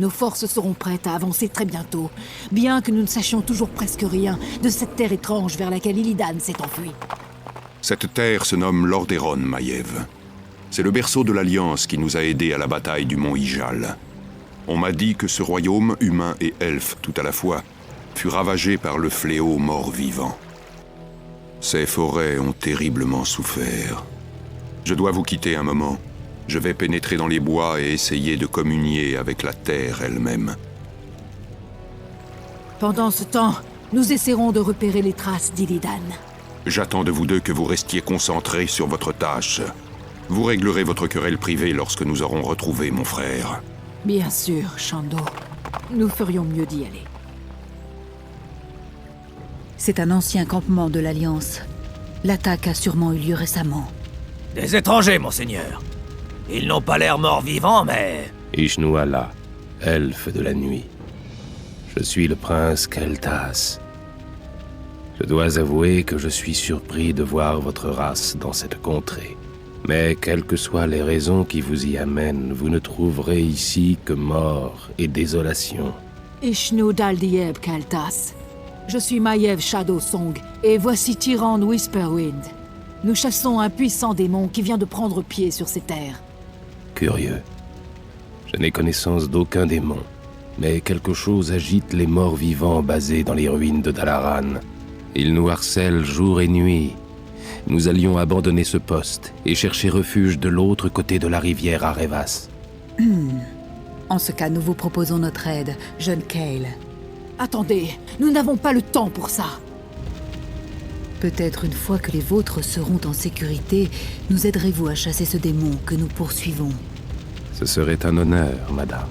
Nos forces seront prêtes à avancer très bientôt, bien que nous ne sachions toujours presque rien de cette terre étrange vers laquelle Illidan s'est enfui. Cette terre se nomme Lordaeron, Maiev. C'est le berceau de l'Alliance qui nous a aidés à la bataille du mont Ijal. On m'a dit que ce royaume, humain et elfe tout à la fois, fut ravagé par le fléau mort-vivant. Ces forêts ont terriblement souffert. Je dois vous quitter un moment. Je vais pénétrer dans les bois et essayer de communier avec la terre elle-même. Pendant ce temps, nous essaierons de repérer les traces d'Illidan. J'attends de vous deux que vous restiez concentrés sur votre tâche. Vous réglerez votre querelle privée lorsque nous aurons retrouvé mon frère. Bien sûr, Shando. Nous ferions mieux d'y aller. C'est un ancien campement de l'Alliance. L'attaque a sûrement eu lieu récemment. Des étrangers, monseigneur. Ils n'ont pas l'air morts-vivants, mais... Ishnuala, elfe de la nuit. Je suis le prince Keltas. Je dois avouer que je suis surpris de voir votre race dans cette contrée. Mais quelles que soient les raisons qui vous y amènent, vous ne trouverez ici que mort et désolation. Ishnu Daldieb Kaltas. Je suis Maiev Shadowsong, et voici Tyrande Whisperwind. Nous chassons un puissant démon qui vient de prendre pied sur ces terres. Curieux. Je n'ai connaissance d'aucun démon, mais quelque chose agite les morts vivants basés dans les ruines de Dalaran. Ils nous harcèlent jour et nuit. Nous allions abandonner ce poste et chercher refuge de l'autre côté de la rivière Arevas. En ce cas, nous vous proposons notre aide, jeune Kael. Attendez, nous n'avons pas le temps pour ça. Peut-être une fois que les vôtres seront en sécurité, nous aiderez-vous à chasser ce démon que nous poursuivons. Ce serait un honneur, madame.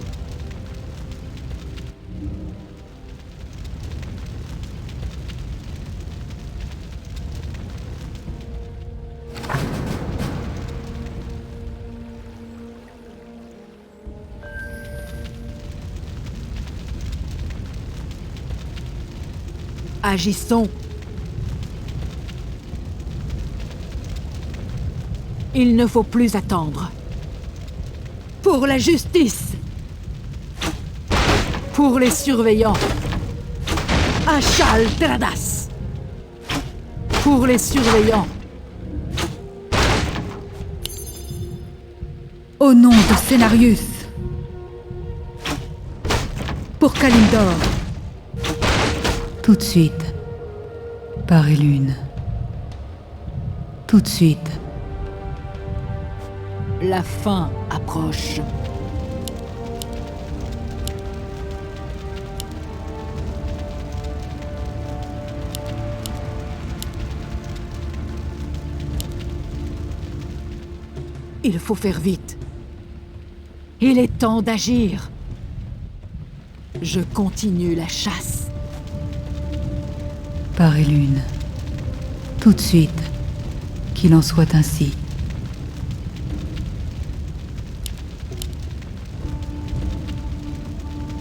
Agissons. Il ne faut plus attendre. Pour la justice. Pour les surveillants. Ashal Teradas. Pour les surveillants. Au nom de Cenarius. Pour Kalimdor. Tout de suite. Paris-Lune. Tout de suite. La fin approche. Il faut faire vite. Il est temps d'agir. Je continue la chasse. Paris-Lune. Tout de suite. Qu'il en soit ainsi.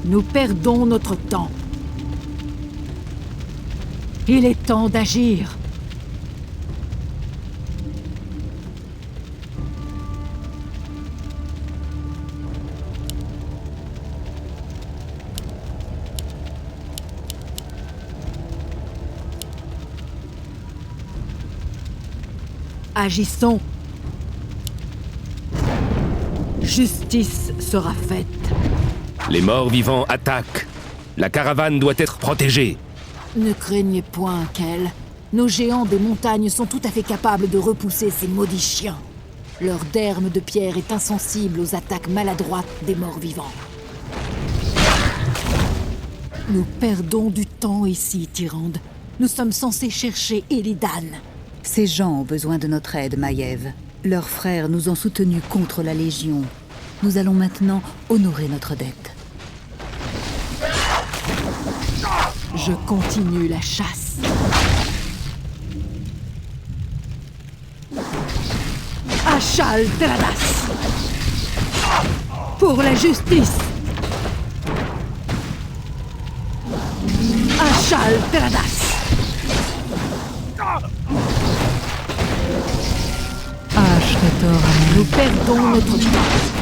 Nous perdons notre temps. Il est temps d'agir. Agissons. Justice sera faite. Les morts vivants attaquent. La caravane doit être protégée. Ne craignez point, Kel. Nos géants des montagnes sont tout à fait capables de repousser ces maudits chiens. Leur derme de pierre est insensible aux attaques maladroites des morts vivants. Nous perdons du temps ici, Tyrande. Nous sommes censés chercher Illidan. Ces gens ont besoin de notre aide, Maiev. Leurs frères nous ont soutenus contre la Légion. Nous allons maintenant honorer notre dette. Je continue la chasse. Ashal Teradas. Pour la justice. Ashal Teradas. Ashretor, Nous perdons notre temps.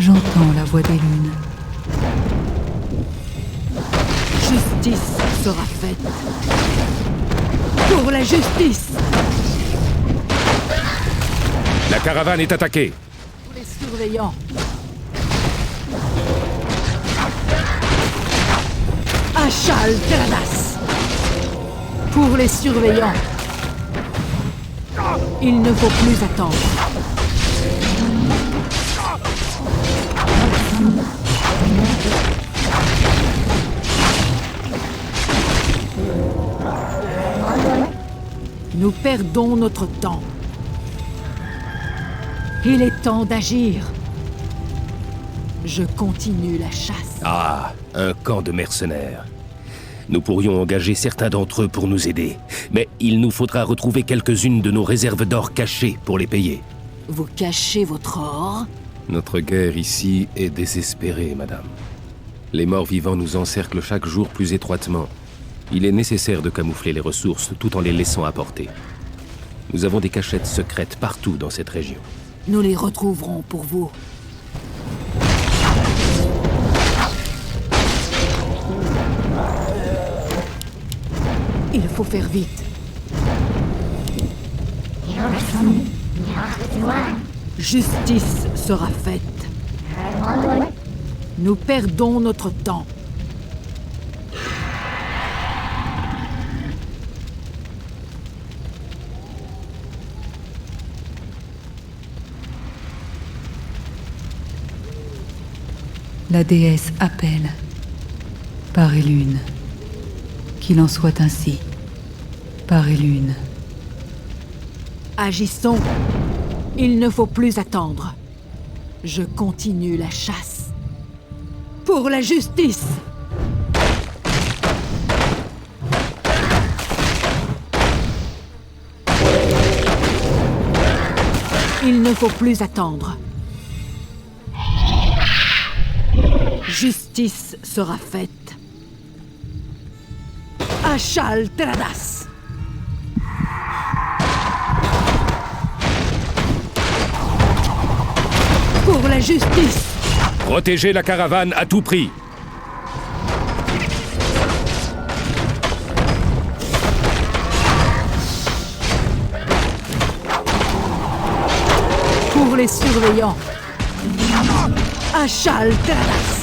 J'entends la voix des lunes. Justice sera faite. Pour la justice! La caravane est attaquée. Pour les surveillants. Achal Teradas! Pour les surveillants. Il ne faut plus attendre. Nous perdons notre temps. Il est temps d'agir. Je continue la chasse. Ah, un camp de mercenaires. Nous pourrions engager certains d'entre eux pour nous aider, mais il nous faudra retrouver quelques-unes de nos réserves d'or cachées pour les payer. Vous cachez votre or? Notre guerre ici est désespérée, madame. Les morts-vivants nous encerclent chaque jour plus étroitement. Il est nécessaire de camoufler les ressources tout en les laissant apporter. Nous avons des cachettes secrètes partout dans cette région. Nous les retrouverons pour vous. Il faut faire vite. Justice sera faite. Nous perdons notre temps. La déesse appelle. Par Elune. Qu'il en soit ainsi. Par Elune. Agissons. Il ne faut plus attendre. Je continue la chasse. Pour la justice! Il ne faut plus attendre. Justice sera faite. Achal Teradas! Pour la justice! Protégez la caravane à tout prix. Pour les surveillants! Achal Teradas!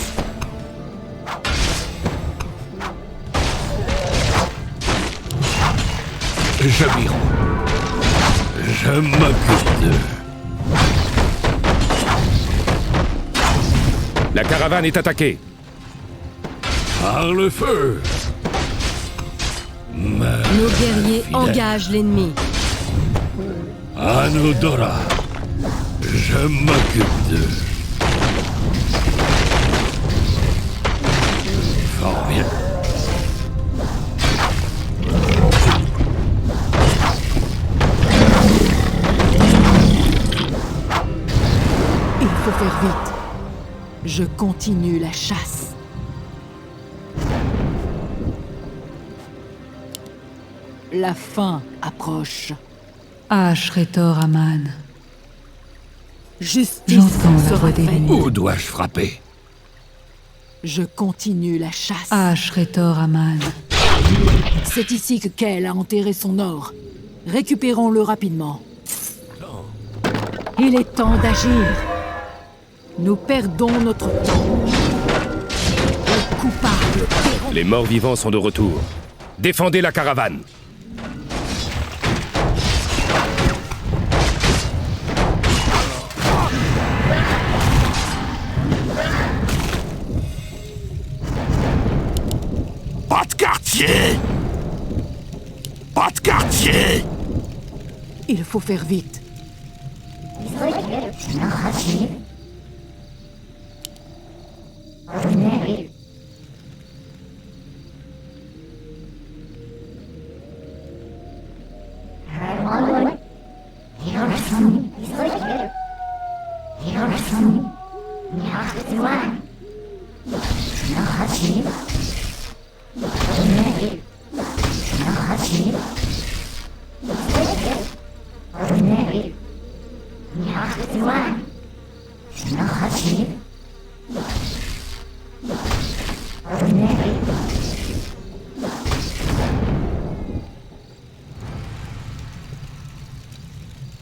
Jamiron, je m'occupe d'eux. La caravane est attaquée. Par le feu. Nos guerriers engagent l'ennemi. Anudora, je m'occupe d'eux. Fort bien. Il faut faire vite. Je continue la chasse. La fin approche. Ashretor Aman. Justice J'entends la sera voix des faite. lunes. Où dois-je frapper? Je continue la chasse. Ashretor Aman. C'est ici que Kel a enterré son or. Récupérons-le rapidement. Il est temps d'agir. Nous perdons notre temps. Les coupables paieront. Les morts-vivants sont de retour. Défendez la caravane. Pas de quartier! Pas de quartier! Il faut faire vite.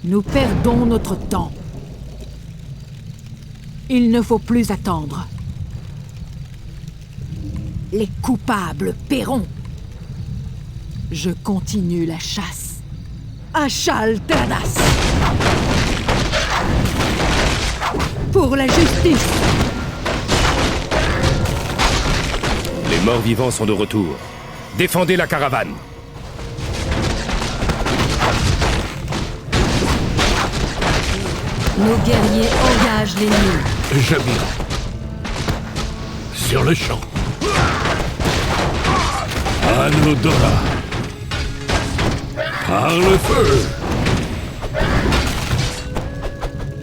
Nous perdons notre temps. Il ne faut plus attendre. Les coupables paieront. Je continue la chasse. Ashal Terdas. Pour la justice. Les morts-vivants sont de retour. Défendez la caravane. Nos guerriers engagent l'ennemi. Jabira. Sur le champ. Anodora. Par le feu.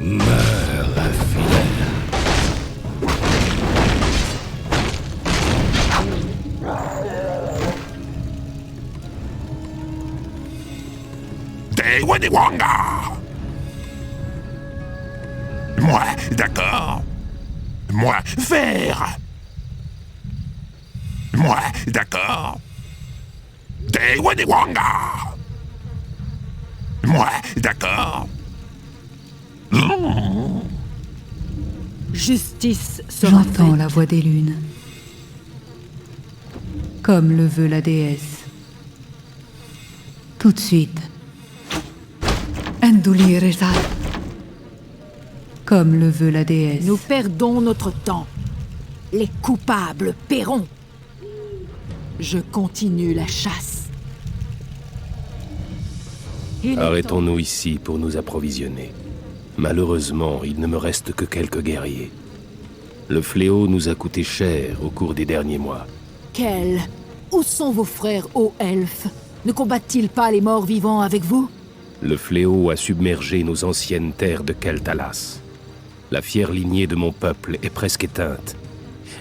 Meurs, infidèle. Dewadewanga. Moi, d'accord. Moi, vert. Moi, d'accord. Dewadewanga. Moi, d'accord. Justice sera J'entends faite. la voix des lunes. Comme le veut la déesse. Tout de suite. Enduli Rezal. Comme le veut la déesse. Nous perdons notre temps. Les coupables paieront. Je continue la chasse. Il est temps. Arrêtons-nous ici pour nous approvisionner. Malheureusement, il ne me reste que quelques guerriers. Le fléau nous a coûté cher au cours des derniers mois. Quel? Où sont vos frères, ô elfes? Ne combattent-ils pas les morts vivants avec vous? Le fléau a submergé nos anciennes terres de Keltalas. La fière lignée de mon peuple est presque éteinte.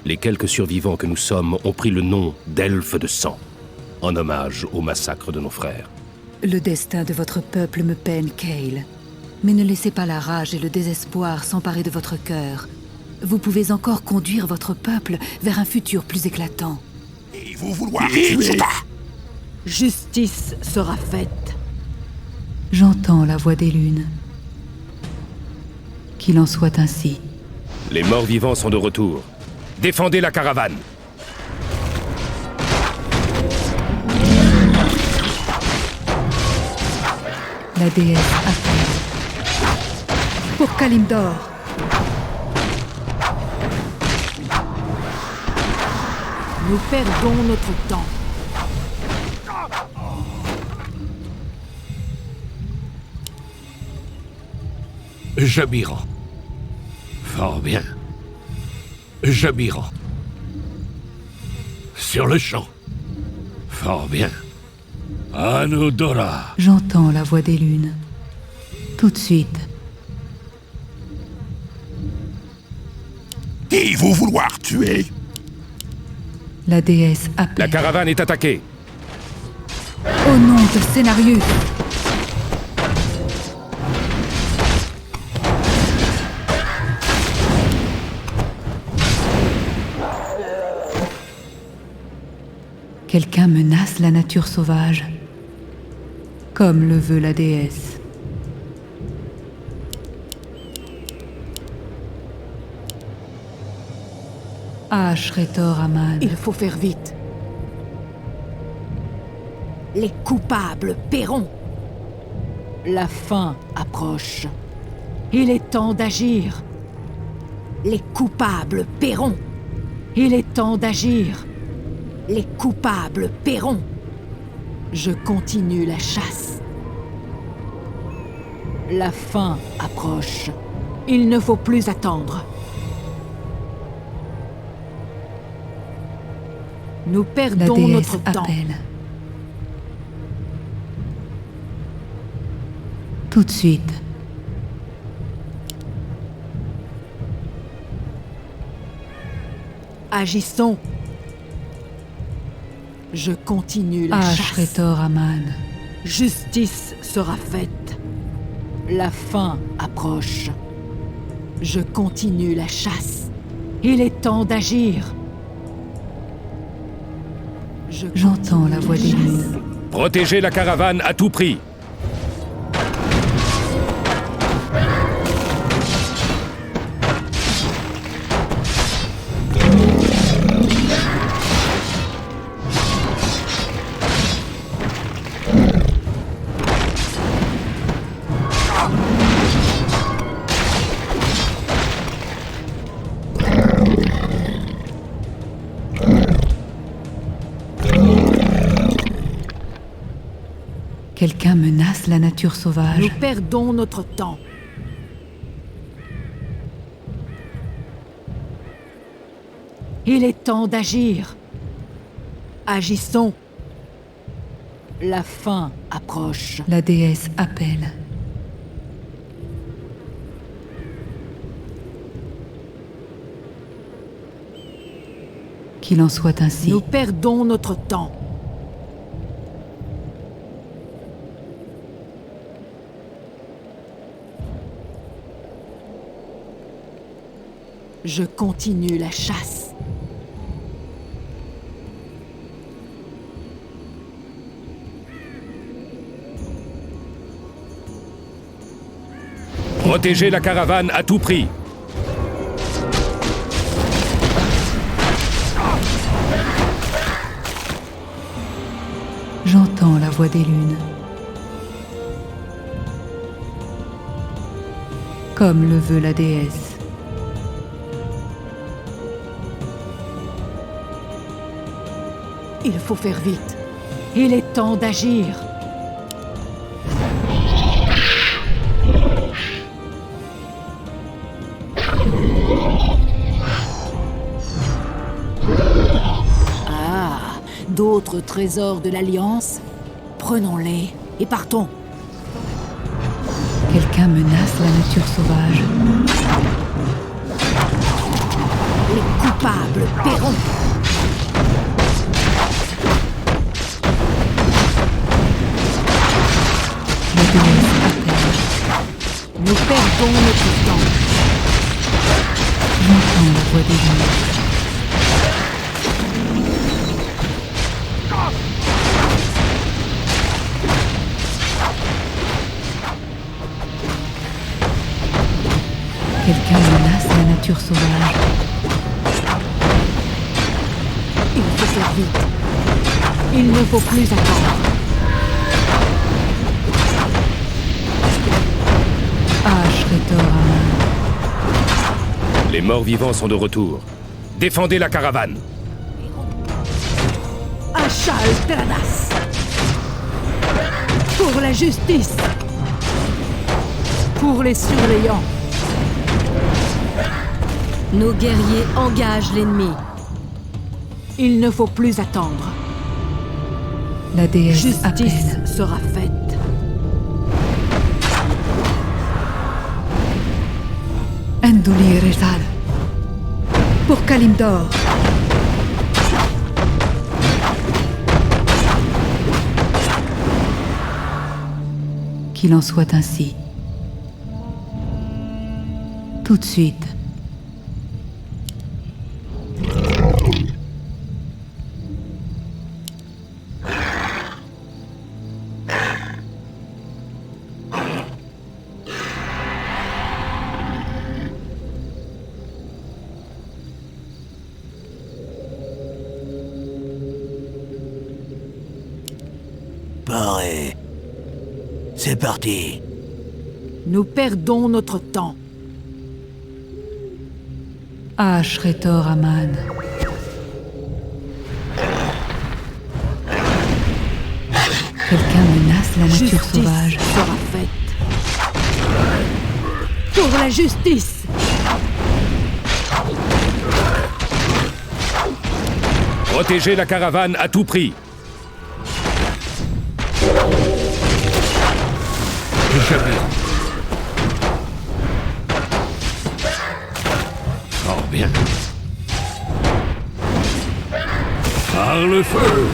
Les quelques survivants que nous sommes ont pris le nom d'elfes de sang, en hommage au massacre de nos frères. Le destin de votre peuple me peine, Kael. Mais ne laissez pas la rage et le désespoir s'emparer de votre cœur. Vous pouvez encore conduire votre peuple vers un futur plus éclatant. Et vous vouloir tuer. Justice sera faite. J'entends la voix des lunes. Qu'il en soit ainsi. Les morts-vivants sont de retour. Défendez la caravane. La déesse appelle. Pour Kalimdor. Nous perdons notre temps. Jabira. Fort bien. Jabira. Sur le champ. Fort bien. Anodora. J'entends la voix des lunes. Tout de suite. Qui vous vouloir tuer? La déesse La appelle. caravane est attaquée. Au nom de Scénarius. Quelqu'un menace la nature sauvage. Comme le veut la déesse. Ashretor Aman. Il faut faire vite. Les coupables paieront. La fin approche. Il est temps d'agir. Les coupables paieront. Il est temps d'agir. Les coupables paieront. Je continue la chasse. La fin approche. Il ne faut plus attendre. Nous La perdons déesse notre temps. appelle. Tout de suite. Agissons. Je continue la chasse. Ashretor Aman. Justice sera faite. La fin approche. Je continue la chasse. Il est temps d'agir. J'entends la voix des lunes. Protégez la caravane à tout prix. Quelqu'un menace la nature sauvage. Nous perdons notre temps. Il est temps d'agir. Agissons. La fin approche. La déesse appelle. Qu'il en soit ainsi. Nous perdons notre temps. Je continue la chasse. Protégez la caravane à tout prix. J'entends la voix des lunes. Comme le veut la déesse. Il faut faire vite. Il est temps d'agir. Ah, d'autres trésors de l'Alliance? Prenons-les et partons. Quelqu'un menace la nature sauvage. Les coupables paieront. La déesse appelle. Nous perdons notre temps. J'entends la voix des lunes. Quelqu'un menace la nature sauvage. Il faut faire vite. Il ne faut plus attendre. Ashretor Aman. Les morts-vivants sont de retour. Défendez la caravane. Ashal Teradas. Pour la justice. Pour les surveillants. Nos guerriers engagent l'ennemi. Il ne faut plus attendre. La déesse Justice appelle. sera faite. Enduli Rezal. Pour Kalimdor. Qu'il en soit ainsi. Tout de suite. Paré. C'est parti. Nous perdons notre temps. Ashretor Aman. Quelqu'un menace la nature Justice sauvage. sera faite. Pour la justice. Protégez la caravane à tout prix. Jabir. Fort bien. Par le feu.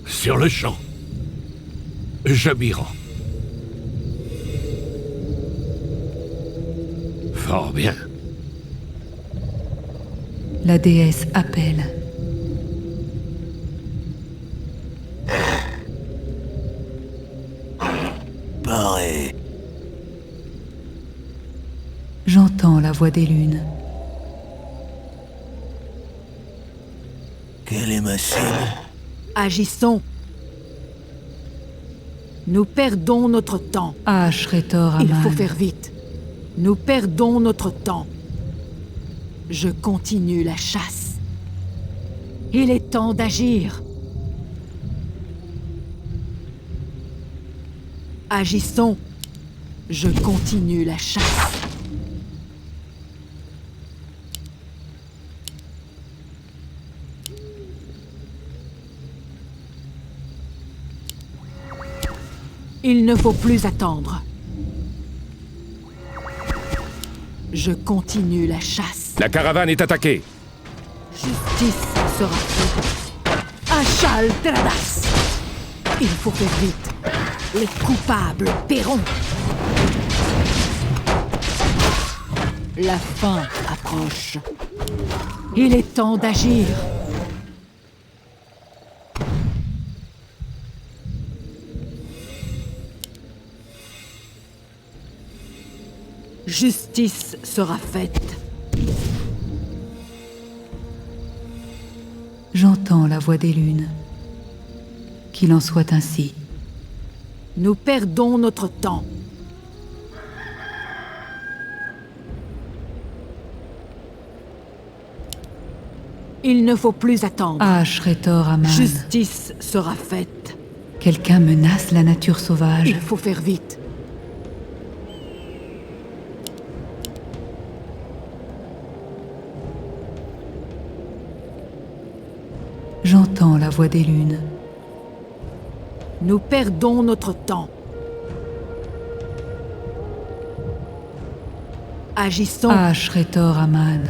Sur le champ. Jabiran. Fort bien. La déesse appelle. Paré. J'entends la voix des lunes. Quelle est ma cible? Agissons. Nous perdons notre temps. Ashretor Aman. Il faut faire vite. Nous perdons notre temps. Je continue la chasse. Il est temps d'agir. Agissons. Je continue la chasse. Il ne faut plus attendre. Je continue la chasse. La caravane est attaquée. Justice sera faite. Achal Tradas. Il faut faire vite. Les coupables paieront. La fin approche. Il est temps d'agir. Justice sera faite. J'entends la voix des lunes. Qu'il en soit ainsi. Nous perdons notre temps. Il ne faut plus attendre. Ashretor Aman. Justice sera faite. Quelqu'un menace la nature sauvage. Il faut faire vite. J'entends la voix des lunes. Nous perdons notre temps. Agissons. Ashretor Aman.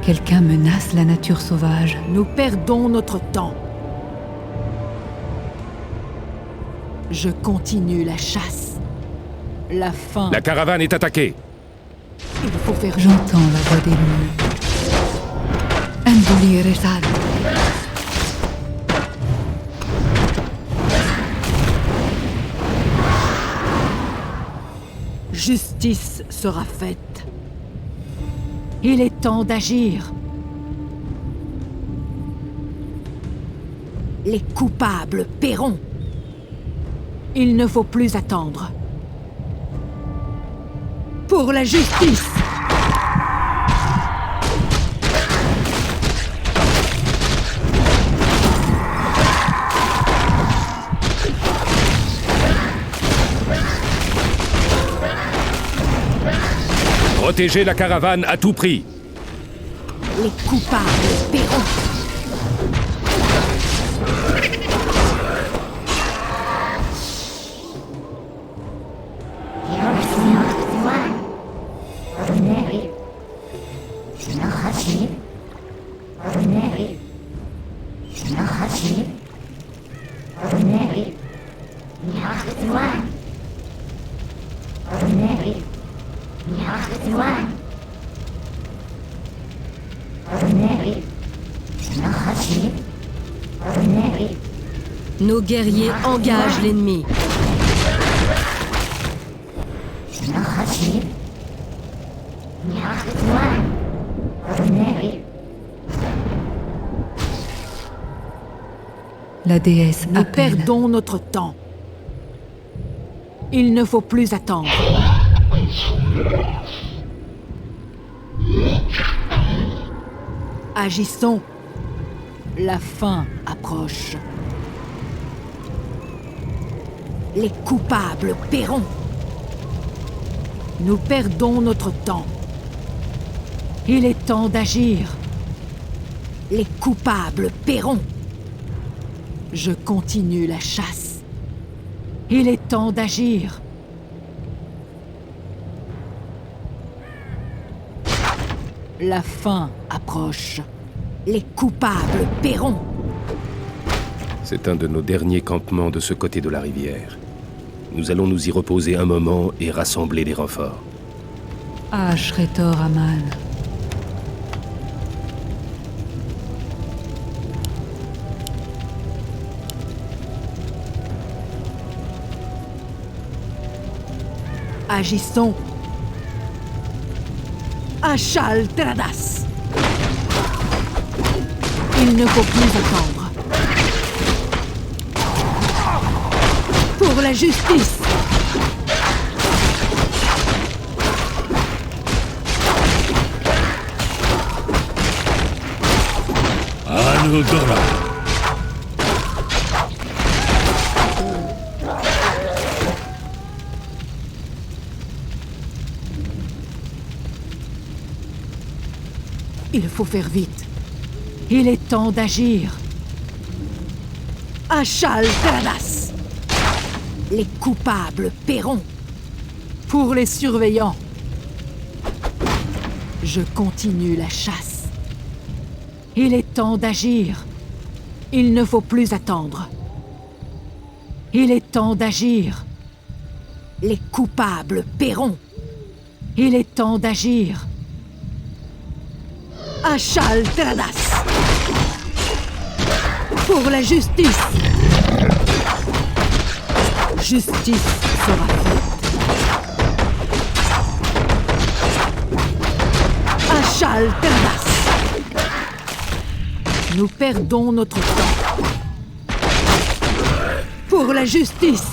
Quelqu'un menace la nature sauvage. Nous perdons notre temps. Je continue la chasse. La fin. La caravane est attaquée. Il faut faire vite. J'entends la voix des lunes. Andoli Resad. Justice sera faite. Il est temps d'agir. Les coupables paieront. Il ne faut plus attendre. Pour la justice! Protégez la caravane à tout prix. Les coupables paieront. Nos guerriers engagent l'ennemi. La déesse Nous appelle. perdons notre temps. Il ne faut plus attendre. Agissons. La fin approche. Les coupables paieront. Nous perdons notre temps. Il est temps d'agir. Les coupables paieront. Je continue la chasse. Il est temps d'agir. La fin approche. Les coupables paieront. C'est un de nos derniers campements de ce côté de la rivière. Nous allons nous y reposer un moment et rassembler les renforts. Ashretor Aman. Agissons. Ashal Teradas. Il ne faut plus attendre. Pour la justice. Anudora. Il faut faire vite. Il est temps d'agir. Ashal Teradas. Les coupables paieront. Pour les surveillants. Je continue la chasse. Il est temps d'agir. Il ne faut plus attendre. Il est temps d'agir. Les coupables paieront. Il est temps d'agir. Ashal Teradas. Pour la justice. Justice sera faite. Ashal Teradas. Nous perdons notre temps. Pour la justice.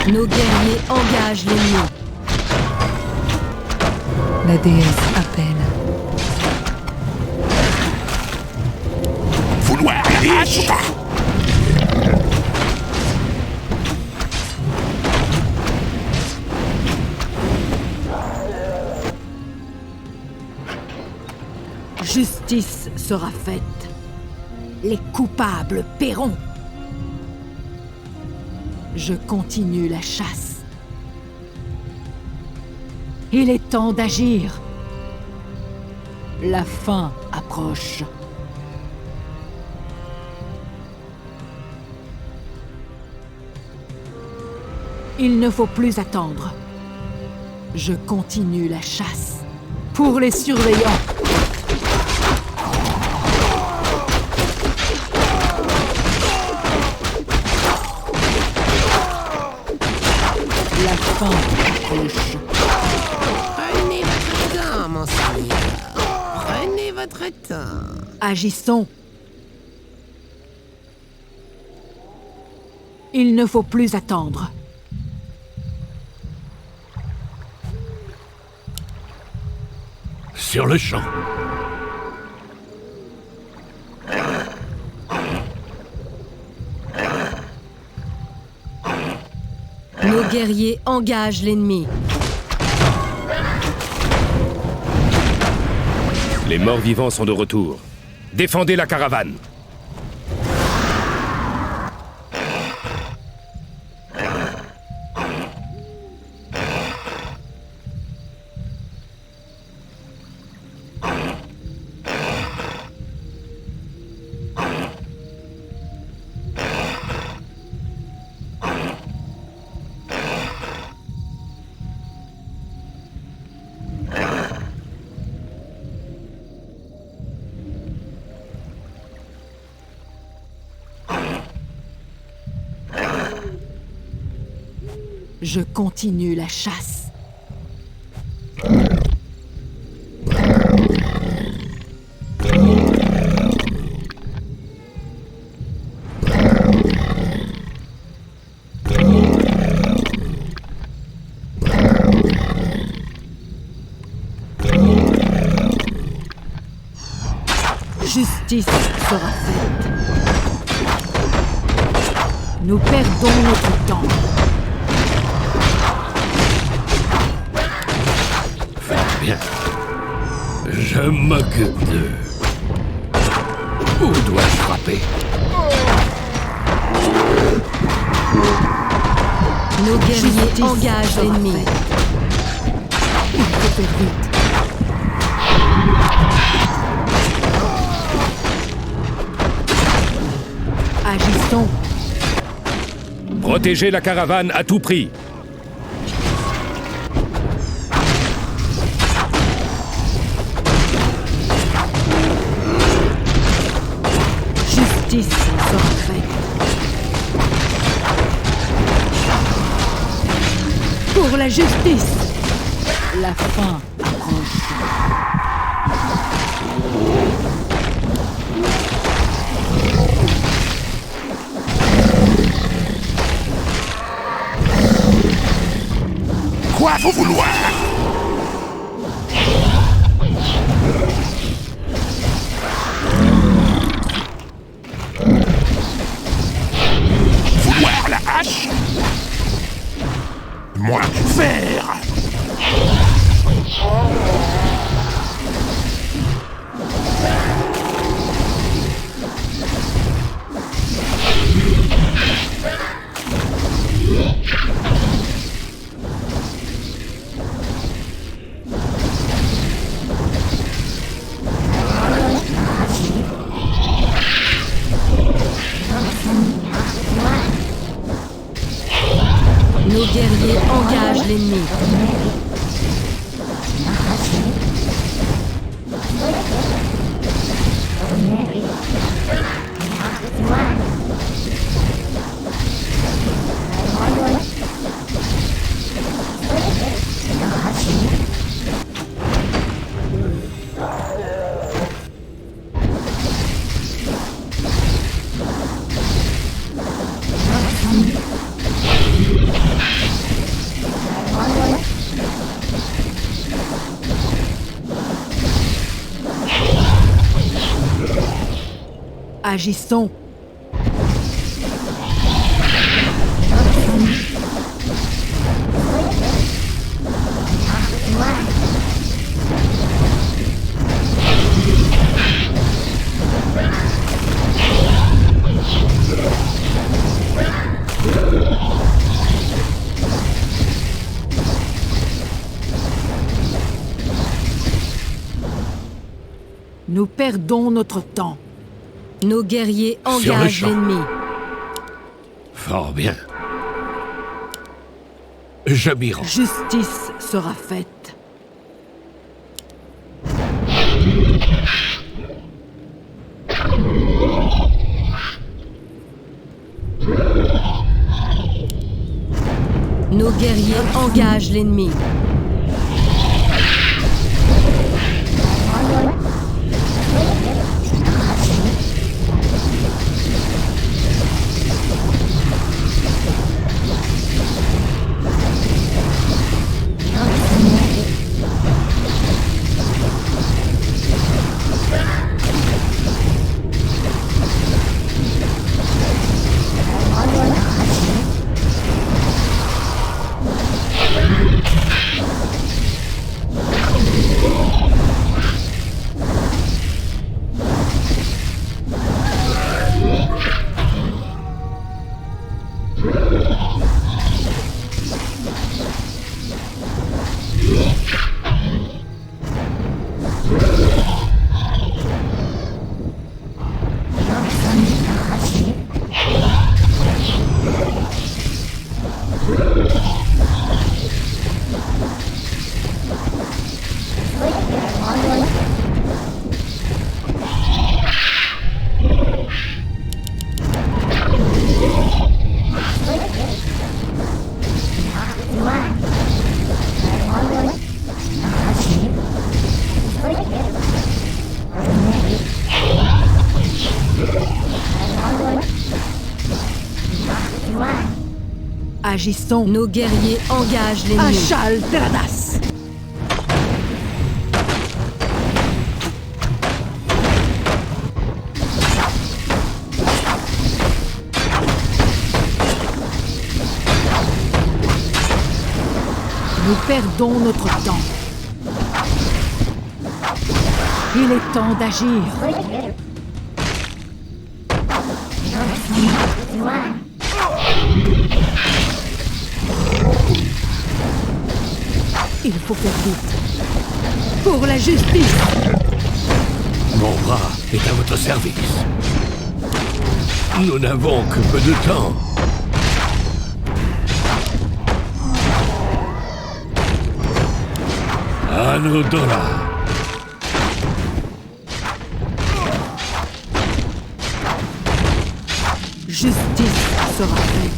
Nos guerriers engagent l'ennemi. La déesse appelle. Vouloir riche. Justice sera faite. Les coupables paieront. Je continue la chasse. Il est temps d'agir. La fin approche. Il ne faut plus attendre. Je continue la chasse. Pour les surveillants. La fin approche. Prenez votre temps, monseigneur. Prenez votre temps. Agissons. Il ne faut plus attendre. Sur le champ. Nos guerriers engagent l'ennemi. Les morts-vivants sont de retour. Défendez la caravane. Je continue la chasse. Justice sera faite. Nous perdons notre temps. Faites bien. Je m'occupe d'eux. Où dois-je frapper? Nos guerriers engagent l'ennemi. Il faut faire vite. Agissons. Protégez la caravane à tout prix. Justice sera faite. Pour la justice, la fin approche. Quoi vous vouloir? Vouloir la hache? Moi, faire! Nos guerriers engagent l'ennemi. Agissons. Nous perdons notre temps. Nos guerriers Sur le engagent champ. l'ennemi. Fort bien. Je m'y rends. Justice sera faite. Nos guerriers engagent l'ennemi. Agissons. Nos guerriers engagent l'ennemi. Achal Dradas. Nous perdons notre temps. Il est temps d'agir. Il faut faire vite. Pour la justice! Mon bras est à votre service. Nous n'avons que peu de temps. Anodora. Justice sera faite.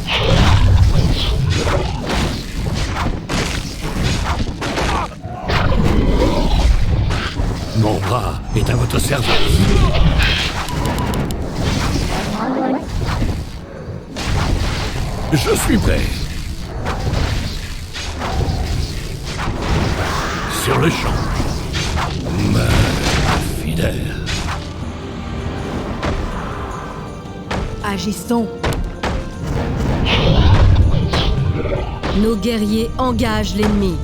Mon bras est à votre service. Je suis prêt. Sur le champ. Mais fidèle. Agissons. Nos guerriers engagent l'ennemi.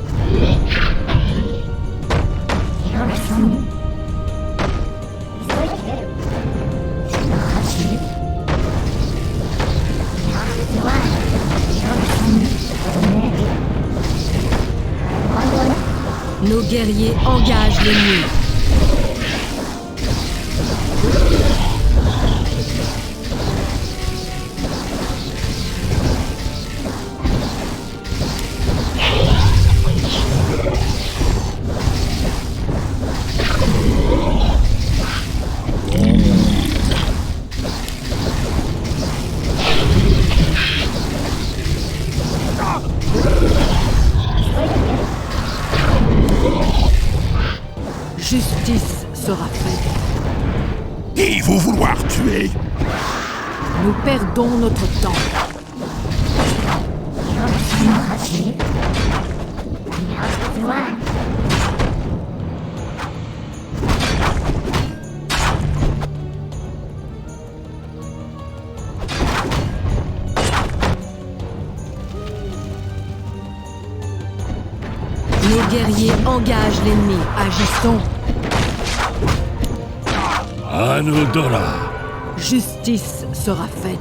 Nos guerriers engagent l'ennemi. Justice sera faite. Qui vous vouloir tuer? Nous perdons notre temps. Nos guerriers engagent l'ennemi. Agissons. Anodora. Justice sera faite.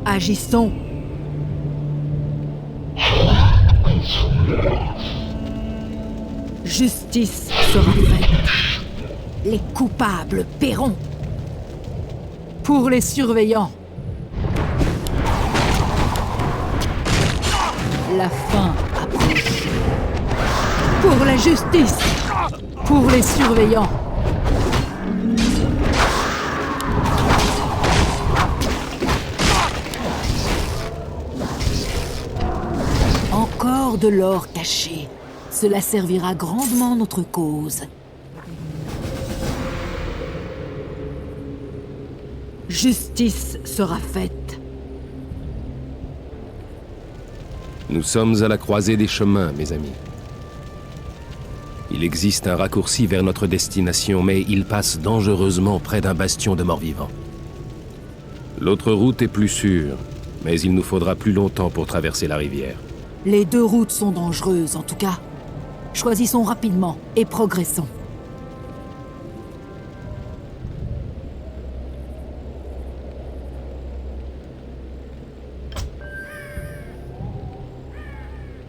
Agissons. Justice sera faite. Les coupables paieront. Pour les surveillants. La fin approche. Pour la justice. Pour les surveillants. Encore de l'or caché. Cela servira grandement notre cause. Justice sera faite. Nous sommes à la croisée des chemins, mes amis. Il existe un raccourci vers notre destination, mais il passe dangereusement près d'un bastion de morts-vivants. L'autre route est plus sûre, mais il nous faudra plus longtemps pour traverser la rivière. Les deux routes sont dangereuses, en tout cas. Choisissons rapidement et progressons.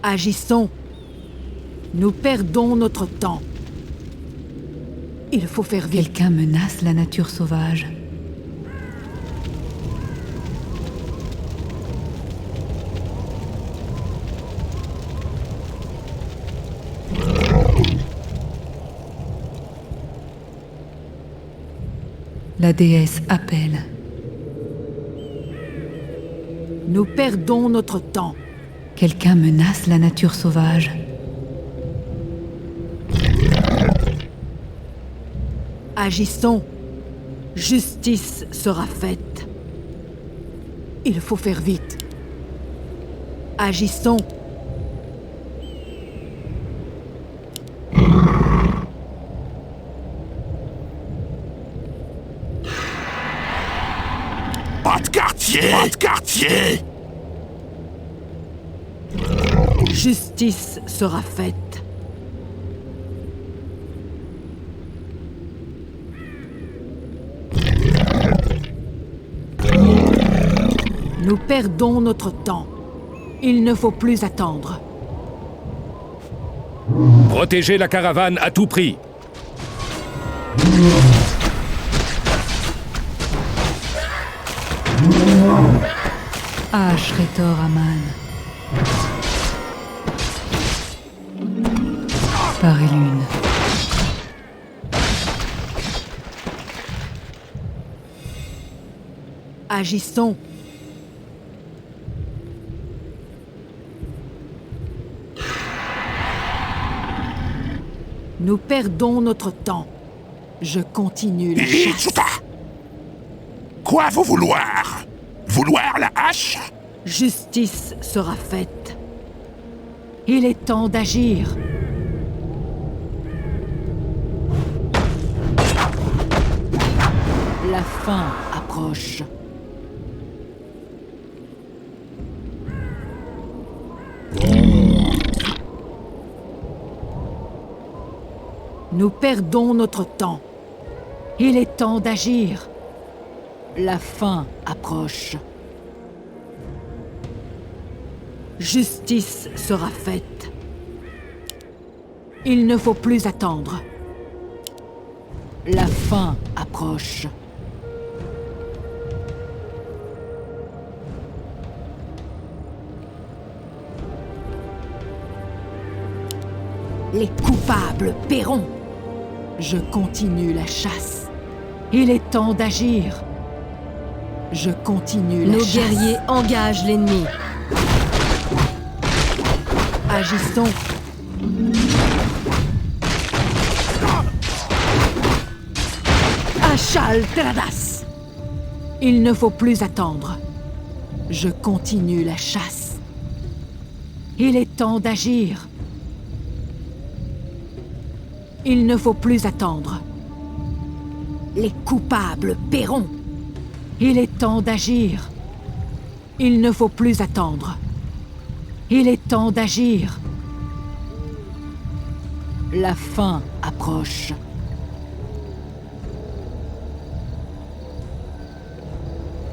Agissons. Nous perdons notre temps. Il faut faire vite. Quelqu'un menace la nature sauvage. La déesse appelle. Nous perdons notre temps. Quelqu'un menace la nature sauvage. Agissons. Justice sera faite. Il faut faire vite. Agissons. Pas de quartier! Pas de quartier! Justice sera faite. Nous perdons notre temps. Il ne faut plus attendre. Protégez la caravane à tout prix. Ashretor Aman. Parilune. Agissons. Nous perdons notre temps. Je continue la chasse. Itsuta! Quoi vous vouloir? Vouloir la hache? Justice sera faite. Il est temps d'agir. La fin approche. Nous perdons notre temps. Il est temps d'agir. La fin approche. Justice sera faite. Il ne faut plus attendre. La fin approche. Les coupables paieront. Je continue la chasse. Il est temps d'agir. Je continue la Nos chasse. guerriers engagent l'ennemi. Agissons. Achal Tradas. Il ne faut plus attendre. Je continue la chasse. Il est temps d'agir. Il ne faut plus attendre. Les coupables paieront. Il est temps d'agir. Il ne faut plus attendre. Il est temps d'agir. La fin approche.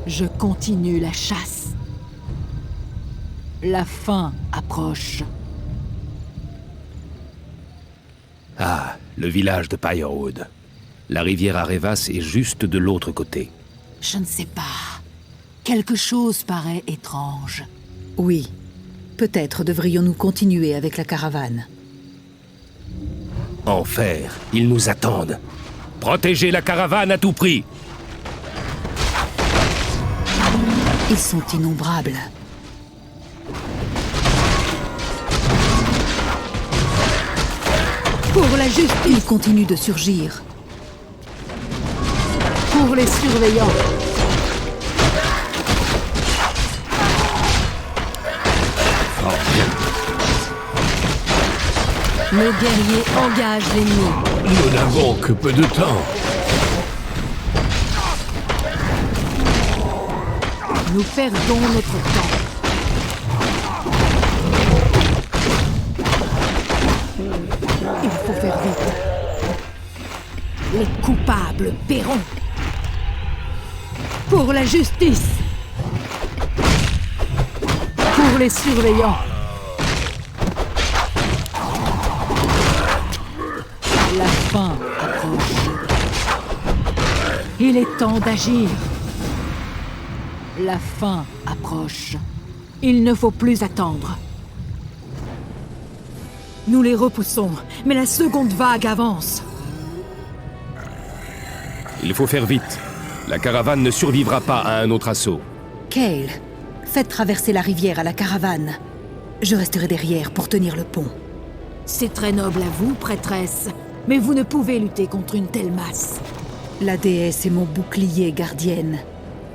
Je continue la chasse. La fin approche. Ah, le village de Pyrewood. La rivière Arevas est juste de l'autre côté. Je ne sais pas. Quelque chose paraît étrange. Oui. Peut-être devrions-nous continuer avec la caravane. Enfer, ils nous attendent. Protégez la caravane à tout prix. Ils sont innombrables. Pour la justice, Ils continuent de surgir. pour les surveillants. Nos guerriers engagent l'ennemi. Nous n'avons que peu de temps. Nous perdons notre temps. Il faut faire vite. Les coupables paieront. Pour la justice. Pour les surveillants. La fin approche. Il est temps d'agir. La fin approche. Il ne faut plus attendre. Nous les repoussons, mais la seconde vague avance. Il faut faire vite. La caravane ne survivra pas à un autre assaut. Kael, faites traverser la rivière à la caravane. Je resterai derrière pour tenir le pont. C'est très noble à vous, prêtresse, mais vous ne pouvez lutter contre une telle masse. La déesse est mon bouclier, gardienne.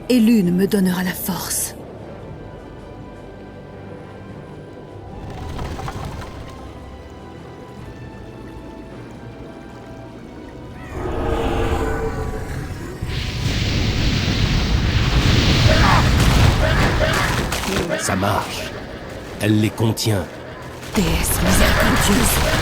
Et l'une me donnera la force. Ça marche. Elle les contient. Déesse miséricordieuse.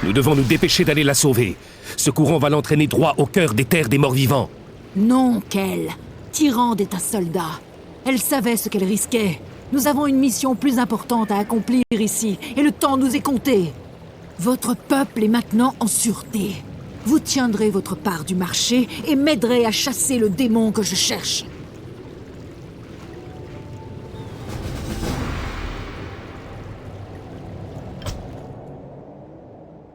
Nous devons nous dépêcher d'aller la sauver. Ce courant va l'entraîner droit au cœur des terres des morts-vivants. Non, Kel. Tyrande est un soldat. Elle savait ce qu'elle risquait. Nous avons une mission plus importante à accomplir ici, et le temps nous est compté. Votre peuple est maintenant en sûreté. Vous tiendrez votre part du marché et m'aiderez à chasser le démon que je cherche.